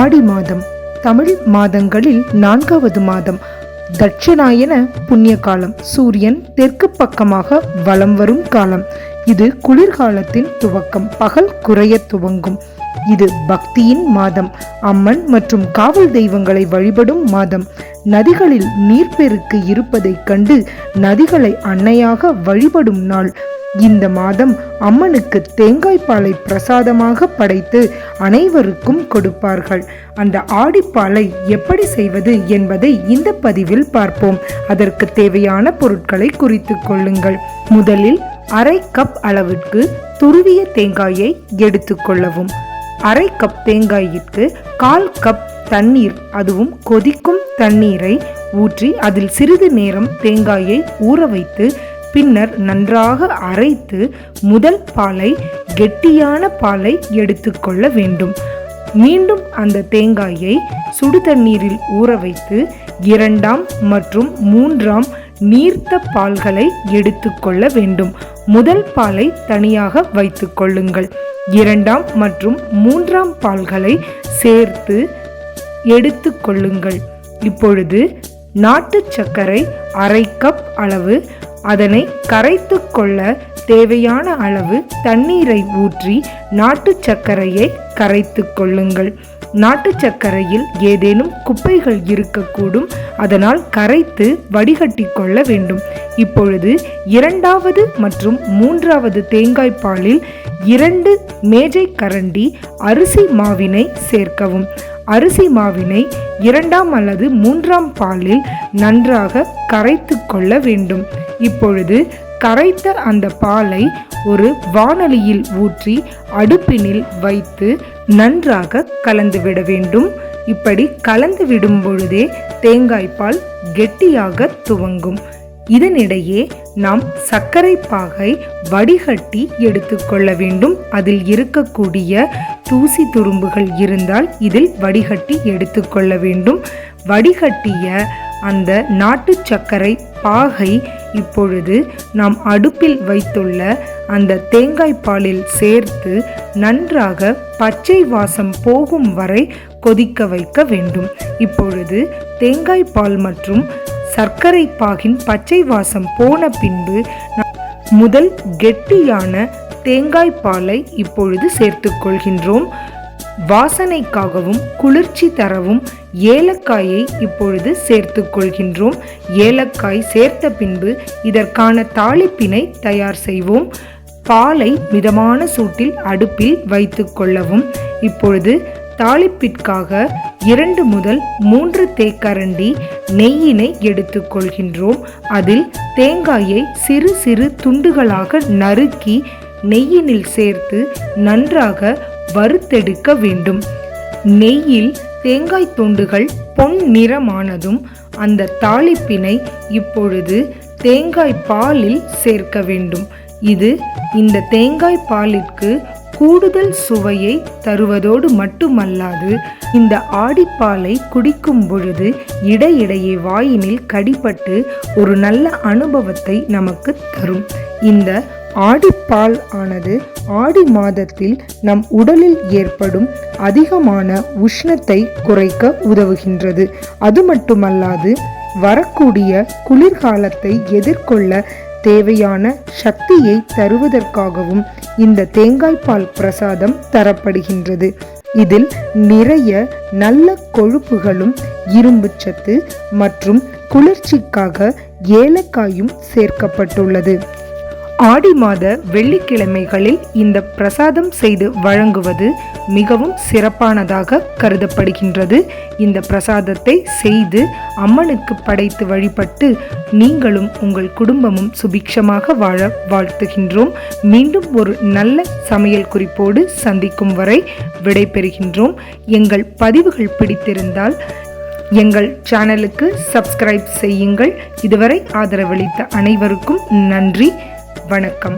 ஆடி மாதம் தமிழ் மாதங்களில் 4வது மாதம். தட்சிணாயன புண்ணிய காலம். சூரியன் தெற்கு பக்கமாக வலம் வரும் காலம். இது குளிர்காலத்தின் துவக்கம். பகல் குறைய துவங்கும். இது பக்தியின் மாதம். அம்மன் மற்றும் காவல் தெய்வங்களை வழிபடும் மாதம். நதிகளில் நீர்ப்பெருக்கு இருப்பதைக் கண்டு நதிகளை அன்னையாக வழிபடும் நாள். இந்த மாதம் அம்மனுக்கு தேங்காய்பாலை பிரசாதமாக படைத்து அனைவருக்கும் கொடுப்பார்கள். அந்த ஆடிப்பாலை எப்படி செய்வது என்பதை இந்த பதிவில் பார்ப்போம். அதற்கு தேவையான பொருட்களை குறித்து கொள்ளுங்கள். முதலில் அரை கப் அளவிற்கு துருவிய தேங்காயை எடுத்துக்கொள்ளவும். அரை கப் தேங்காயிற்கு 1/4 கப் தண்ணீர், அதுவும் கொதிக்கும் தண்ணீரை ஊற்றி அதில் சிறிது நேரம் தேங்காயை ஊற வைத்து பின்னர் நன்றாக அரைத்து முதல் பாலை, கெட்டியான பாலை எடுத்துக்கொள்ள வேண்டும். மீண்டும் அந்த தேங்காயை சுடு தண்ணீரில் ஊற வைத்து 2ஆம் மற்றும் 3ஆம் நீர்த்த பால்களை எடுத்துக்கொள்ள வேண்டும். முதல் பாலை தனியாக வைத்துக் கொள்ளுங்கள். 2ஆம் மற்றும் 3ஆம் பால்களை சேர்த்து எடுத்து கொள்ளுங்கள். இப்பொழுது நாட்டு சர்க்கரை அரை கப் அளவு, அதனை கரைத்து கொள்ள தேவையான அளவு தண்ணீரை ஊற்றி நாட்டு சர்க்கரையை கரைத்து கொள்ளுங்கள். நாட்டு சர்க்கரையில் ஏதேனும் குப்பைகள் இருக்கக்கூடும். அதனால் கரைத்து வடிகட்டி கொள்ள வேண்டும். இப்பொழுது 2வது மற்றும் 3வது தேங்காய் பாலில் 2 மேஜை கரண்டி அரிசி மாவினை சேர்க்கவும். அரிசி மாவினை 2ஆம் அல்லது 3ஆம் பாலில் நன்றாக கரைத்து கொள்ள வேண்டும். இப்பொழுது கரைத்த அந்த பாலை ஒரு வாணலியில் ஊற்றி அடுப்பினில் வைத்து நன்றாக கலந்துவிட வேண்டும். இப்படி கலந்து விடும் பொழுதே தேங்காய்பால் கெட்டியாக துவங்கும். இதனிடையே நாம் சர்க்கரை பாகை வடிகட்டி எடுத்துக்கொள்ள வேண்டும். அதில் இருக்கக்கூடிய தூசி துரும்புகள் இருந்தால் இதில் வடிகட்டி எடுத்துக்கொள்ள வேண்டும். வடிகட்டிய அந்த நாட்டு சர்க்கரை பாகை இப்பொழுது நாம் அடுப்பில் வைத்துள்ள அந்த தேங்காய் பாலில் சேர்த்து நன்றாக பச்சை வாசம் போகும் வரை கொதிக்க வைக்க வேண்டும். இப்பொழுது தேங்காய் பால் மற்றும் சர்க்கரை பாகின் பச்சை வாசம் போன பின்பு முதல் கெட்டியான தேங்காய் பாலை இப்பொழுது சேர்த்து கொள்கின்றோம். வாசனைக்காகவும் குளிர்ச்சி தரவும் ஏலக்காயை இப்பொழுது சேர்த்து கொள்கின்றோம். ஏலக்காய் சேர்த்த பின்பு இதற்கான தாளிப்பினை தயார் செய்வோம். பாலை மிதமான சூட்டில் அடுப்பில் வைத்து கொள்ளவும். இப்பொழுது தாளிப்பிற்காக 2 முதல் 3 தேக்கரண்டி நெய்யினை எடுத்துக்கொள்கின்றோம். அதில் தேங்காயை சிறு சிறு துண்டுகளாக நறுக்கி நெய்யினில் சேர்த்து நன்றாக வறுத்தெடுக்க வேண்டும். நெய்யில் தேங்காய் துண்டுகள் பொன் நிறமானதும் அந்த தாளிப்பினை இப்பொழுது தேங்காய் பாலில் சேர்க்க வேண்டும். இது இந்த தேங்காய் பாலிற்கு கூடுதல் சுவையை தருவதோடு மட்டுமல்லாது இந்த ஆடிப்பாலை குடிக்கும் பொழுது இடையிடையே வாயினில் கடிபட்டு ஒரு நல்ல அனுபவத்தை நமக்கு தரும். இந்த ஆடிப்பால் ஆனது ஆடி மாதத்தில் நம் உடலில் ஏற்படும் அதிகமான உஷ்ணத்தை குறைக்க உதவுகின்றது. அது மட்டுமல்லாது வரக்கூடிய குளிர்காலத்தை எதிர்கொள்ள தேவையான சக்தியை தருவதற்காகவும் இந்த தேங்காய்பால் பிரசாதம் தரப்படுகின்றது. இதில் நிறைய நல்ல கொழுப்புகளும் இரும்பு சத்து மற்றும் குளிர்ச்சிக்காக ஏலக்காயும் சேர்க்கப்பட்டுள்ளது. ஆடி மாத வெள்ளிக்கிழமைகளில் இந்த பிரசாதம் செய்து வழங்குவது மிகவும் சிறப்பானதாக கருதப்படுகின்றது. இந்த பிரசாதத்தை செய்து அம்மனுக்கு படைத்து வழிபட்டு நீங்களும் உங்கள் குடும்பமும் சுபிக்ஷமாக வாழ வாழ்த்துகின்றோம். மீண்டும் ஒரு நல்ல சமையல் குறிப்போடு சந்திக்கும் வரை விடைபெறுகின்றோம். எங்கள் பதிவுகள் பிடித்திருந்தால் எங்கள் சேனலுக்கு சப்ஸ்கிரைப் செய்யுங்கள். இதுவரை ஆதரவளித்த அனைவருக்கும் நன்றி. வணக்கம்.